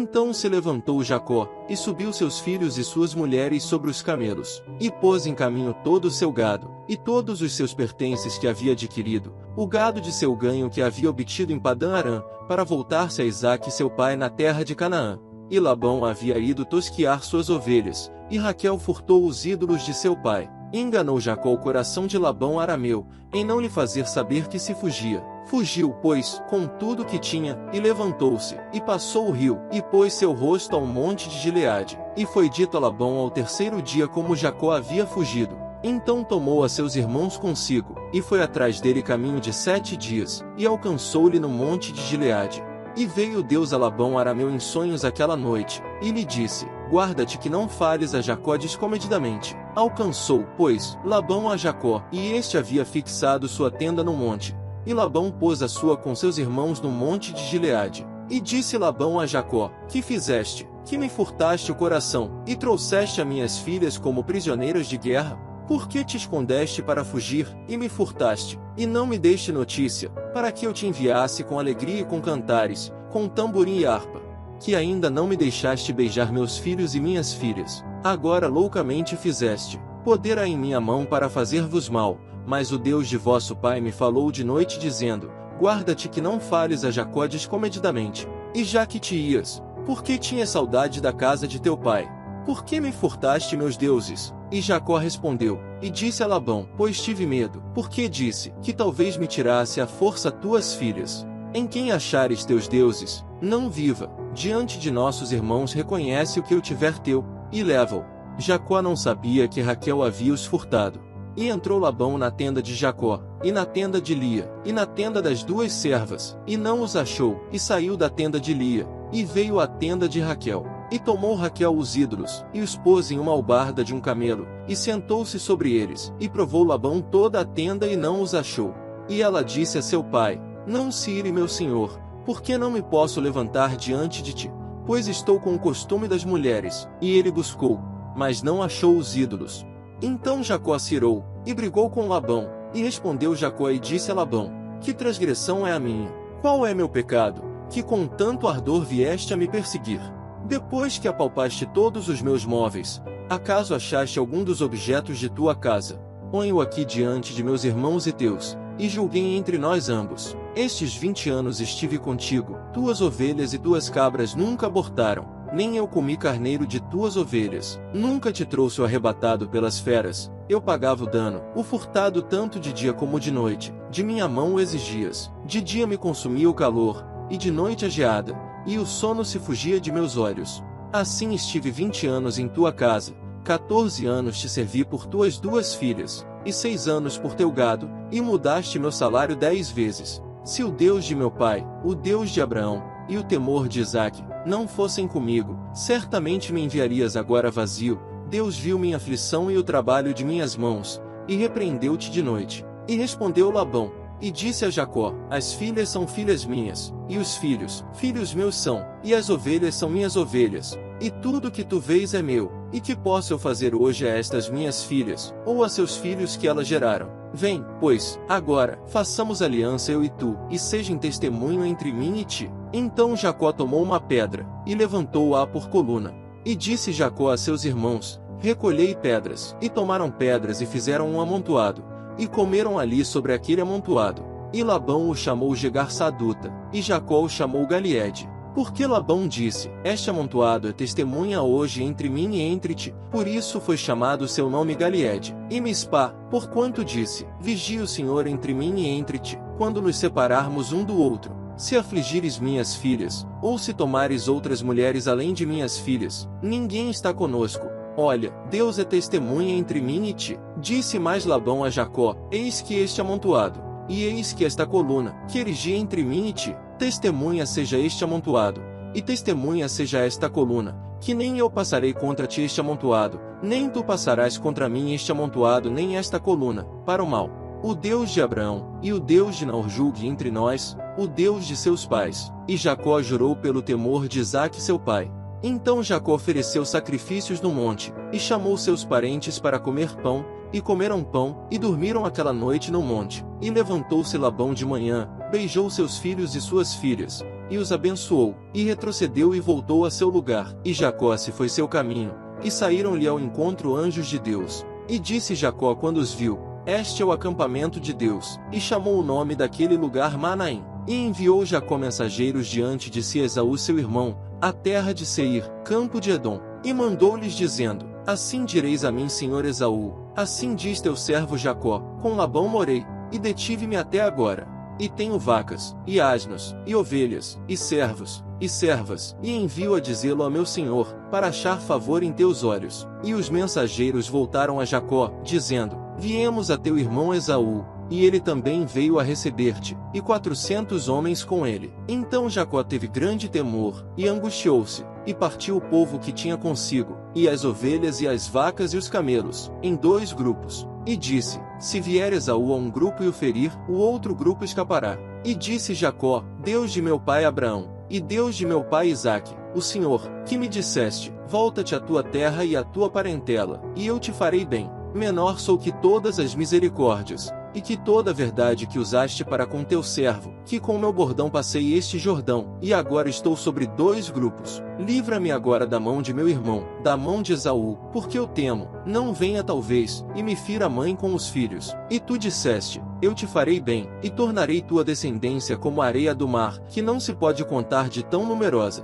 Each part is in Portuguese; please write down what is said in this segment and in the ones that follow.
Então se levantou Jacó, e subiu seus filhos e suas mulheres sobre os camelos, e pôs em caminho todo o seu gado, e todos os seus pertences que havia adquirido, o gado de seu ganho que havia obtido em Padã-Arã, para voltar-se a Isaque seu pai na terra de Canaã. E Labão havia ido tosquiar suas ovelhas, e Raquel furtou os ídolos de seu pai. Enganou Jacó o coração de Labão arameu, em não lhe fazer saber que se fugia. Fugiu, pois, com tudo que tinha, e levantou-se, e passou o rio, e pôs seu rosto ao monte de Gileade. E foi dito a Labão ao terceiro dia como Jacó havia fugido. Então tomou a seus irmãos consigo, e foi atrás dele caminho de 7 dias, e alcançou-lhe no monte de Gileade. E veio Deus a Labão arameu em sonhos aquela noite, e lhe disse: guarda-te que não fales a Jacó descomedidamente. Alcançou, pois, Labão a Jacó, e este havia fixado sua tenda no monte. E Labão pôs a sua com seus irmãos no monte de Gileade. E disse Labão a Jacó: que fizeste, que me furtaste o coração, e trouxeste a minhas filhas como prisioneiras de guerra? Por que te escondeste para fugir, e me furtaste, e não me deste notícia, para que eu te enviasse com alegria e com cantares, com tamborim e harpa? Que ainda não me deixaste beijar meus filhos e minhas filhas. Agora loucamente fizeste. Poder há em minha mão para fazer-vos mal, mas o Deus de vosso pai me falou de noite dizendo: guarda-te que não fales a Jacó descomedidamente. E já que te ias, por que tinhas saudade da casa de teu pai? Por que me furtaste meus deuses? E Jacó respondeu, e disse a Labão: pois tive medo, porque disse, que talvez me tirasse à força tuas filhas. Em quem achares teus deuses, não viva, diante de nossos irmãos reconhece o que eu tiver teu, e leva-o. Jacó não sabia que Raquel havia os furtado. E entrou Labão na tenda de Jacó, e na tenda de Lia, e na tenda das 2 servas, e não os achou, e saiu da tenda de Lia, e veio à tenda de Raquel. E tomou Raquel os ídolos, e os pôs em uma albarda de um camelo, e sentou-se sobre eles, e provou Labão toda a tenda e não os achou. E ela disse a seu pai: não se ire meu senhor, porque não me posso levantar diante de ti, pois estou com o costume das mulheres. E ele buscou, mas não achou os ídolos. Então Jacó se irou, e brigou com Labão, e respondeu Jacó e disse a Labão: que transgressão é a minha? Qual é meu pecado, que com tanto ardor vieste a me perseguir? Depois que apalpaste todos os meus móveis, acaso achaste algum dos objetos de tua casa? Põe-o aqui diante de meus irmãos e teus, e julguem entre nós ambos. Estes 20 anos estive contigo, tuas ovelhas e tuas cabras nunca abortaram, nem eu comi carneiro de tuas ovelhas. Nunca te trouxe o arrebatado pelas feras, eu pagava o dano, o furtado tanto de dia como de noite, de minha mão o exigias. De dia me consumia o calor, e de noite a geada, e o sono se fugia de meus olhos. Assim estive 20 anos em tua casa, 14 anos te servi por tuas 2 filhas, e 6 anos por teu gado, e mudaste meu salário 10 vezes. Se o Deus de meu pai, o Deus de Abraão, e o temor de Isaque, não fossem comigo, certamente me enviarias agora vazio. Deus viu minha aflição e o trabalho de minhas mãos, e repreendeu-te de noite. E respondeu Labão, e disse a Jacó: as filhas são filhas minhas, e os filhos, filhos meus são, e as ovelhas são minhas ovelhas, e tudo que tu vês é meu. E que posso eu fazer hoje a estas minhas filhas, ou a seus filhos que elas geraram? Vem, pois, agora, façamos aliança eu e tu, e sejam testemunho entre mim e ti. Então Jacó tomou uma pedra, e levantou-a por coluna. E disse Jacó a seus irmãos: recolhei pedras. E tomaram pedras e fizeram um amontoado, e comeram ali sobre aquele amontoado. E Labão o chamou Jegar-Saduta, e Jacó o chamou Galiede. Porque Labão disse: este amontoado é testemunha hoje entre mim e entre ti. Por isso foi chamado seu nome Galiede. E Mispá, porquanto disse: vigie o Senhor entre mim e entre ti, quando nos separarmos um do outro. Se afligires minhas filhas, ou se tomares outras mulheres além de minhas filhas, ninguém está conosco. Olha, Deus é testemunha entre mim e ti. Disse mais Labão a Jacó: eis que este amontoado, e eis que esta coluna, que erigi entre mim e ti, testemunha seja este amontoado, e testemunha seja esta coluna, que nem eu passarei contra ti este amontoado, nem tu passarás contra mim este amontoado nem esta coluna, para o mal. O Deus de Abraão, e o Deus de Naor julgue entre nós, o Deus de seus pais. E Jacó jurou pelo temor de Isaque seu pai. Então Jacó ofereceu sacrifícios no monte, e chamou seus parentes para comer pão, e comeram pão, e dormiram aquela noite no monte. E levantou-se Labão de manhã, beijou seus filhos e suas filhas, e os abençoou, e retrocedeu e voltou a seu lugar, e Jacó se foi seu caminho, e saíram-lhe ao encontro anjos de Deus. E disse Jacó quando os viu: Este é o acampamento de Deus, e chamou o nome daquele lugar Manaim. E enviou Jacó mensageiros diante de si a Esaú seu irmão, à terra de Seir, campo de Edom, e mandou-lhes dizendo: Assim direis a mim, senhor Esaú, assim diz teu servo Jacó: Com Labão morei, e detive-me até agora. E tenho vacas, e asnos, e ovelhas, e servos, e servas, e envio a dizê-lo a meu senhor, para achar favor em teus olhos. E os mensageiros voltaram a Jacó, dizendo: Viemos a teu irmão Esaú, e ele também veio a receber-te, e 400 homens com ele. Então Jacó teve grande temor, e angustiou-se, e partiu o povo que tinha consigo, e as ovelhas e as vacas e os camelos, em 2 grupos. E disse: Se vier Esaú a um grupo e o ferir, o outro grupo escapará. E disse Jacó: Deus de meu pai Abraão, e Deus de meu pai Isaque, o Senhor, que me disseste: Volta-te à tua terra e à tua parentela, e eu te farei bem. Menor sou que todas as misericórdias, e que toda a verdade que usaste para com teu servo, que com meu bordão passei este Jordão, e agora estou sobre 2 grupos. Livra-me agora da mão de meu irmão, da mão de Esaú, porque eu temo, não venha talvez, e me fira a mãe com os filhos. E tu disseste: Eu te farei bem, e tornarei tua descendência como a areia do mar, que não se pode contar de tão numerosa.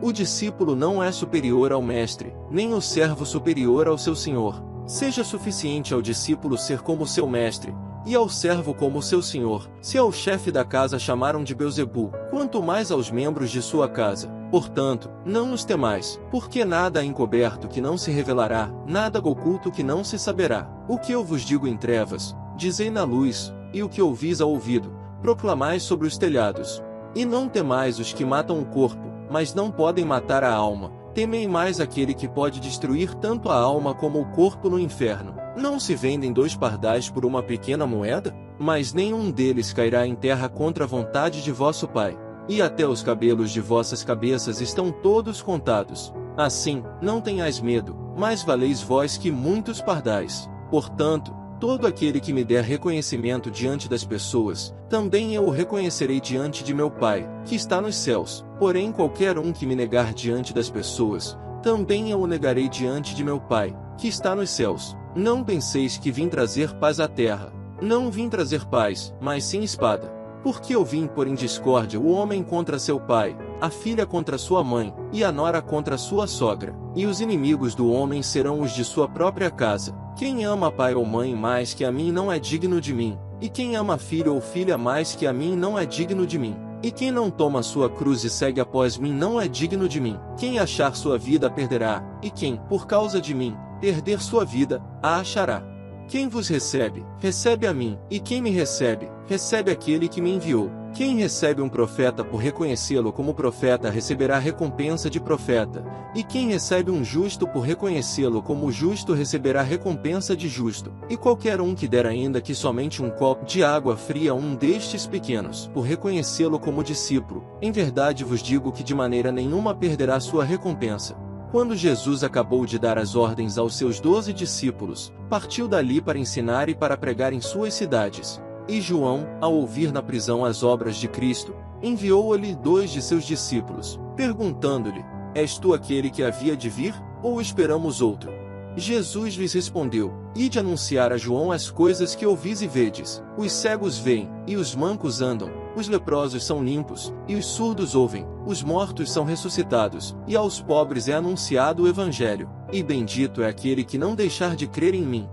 O discípulo não é superior ao mestre, nem o servo superior ao seu senhor. Seja suficiente ao discípulo ser como seu mestre, e ao servo como seu senhor. Se ao chefe da casa chamaram de Beelzebu, quanto mais aos membros de sua casa. Portanto, não os temais, porque nada há encoberto que não se revelará, nada oculto que não se saberá. O que eu vos digo em trevas, dizei na luz, e o que ouvis ao ouvido, proclamai sobre os telhados. E não temais os que matam o corpo, mas não podem matar a alma. Temei mais aquele que pode destruir tanto a alma como o corpo no inferno. Não se vendem 2 pardais por uma pequena moeda? Mas nenhum deles cairá em terra contra a vontade de vosso Pai. E até os cabelos de vossas cabeças estão todos contados. Assim, não tenhais medo, mais valeis vós que muitos pardais. Portanto, todo aquele que me der reconhecimento diante das pessoas, também eu o reconhecerei diante de meu Pai, que está nos céus. Porém qualquer um que me negar diante das pessoas, também eu o negarei diante de meu Pai, que está nos céus. Não penseis que vim trazer paz à terra. Não vim trazer paz, mas sim espada. Porque eu vim pôr em discórdia o homem contra seu pai, a filha contra sua mãe, e a nora contra sua sogra. E os inimigos do homem serão os de sua própria casa. Quem ama pai ou mãe mais que a mim não é digno de mim, e quem ama filho ou filha mais que a mim não é digno de mim. E quem não toma sua cruz e segue após mim não é digno de mim. Quem achar sua vida perderá, e quem, por causa de mim, perder sua vida, a achará. Quem vos recebe, recebe a mim, e quem me recebe, recebe aquele que me enviou. Quem recebe um profeta por reconhecê-lo como profeta receberá recompensa de profeta, e quem recebe um justo por reconhecê-lo como justo receberá recompensa de justo. E qualquer um que der ainda que somente um copo de água fria a um destes pequenos, por reconhecê-lo como discípulo, em verdade vos digo que de maneira nenhuma perderá sua recompensa. Quando Jesus acabou de dar as ordens aos seus 12 discípulos, partiu dali para ensinar e para pregar em suas cidades. E João, ao ouvir na prisão as obras de Cristo, enviou-lhe 2 de seus discípulos, perguntando-lhe: És tu aquele que havia de vir, ou esperamos outro? Jesus lhes respondeu: Ide anunciar a João as coisas que ouvis e vedes. Os cegos veem, e os mancos andam, os leprosos são limpos, e os surdos ouvem, os mortos são ressuscitados, e aos pobres é anunciado o Evangelho. E bendito é aquele que não deixar de crer em mim.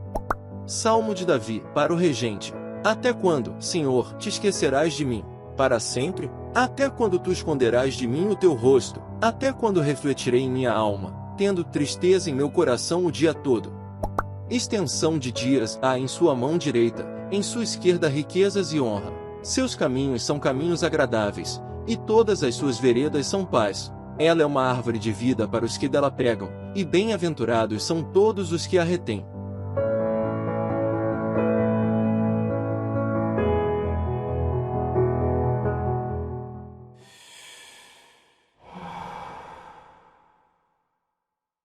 Salmo de Davi, para o regente. Até quando, Senhor, te esquecerás de mim? Para sempre? Até quando tu esconderás de mim o teu rosto? Até quando refletirei em minha alma, tendo tristeza em meu coração o dia todo? Extensão de dias há em sua mão direita, em sua esquerda riquezas e honra. Seus caminhos são caminhos agradáveis, e todas as suas veredas são paz. Ela é uma árvore de vida para os que dela pegam, e bem-aventurados são todos os que a retêm.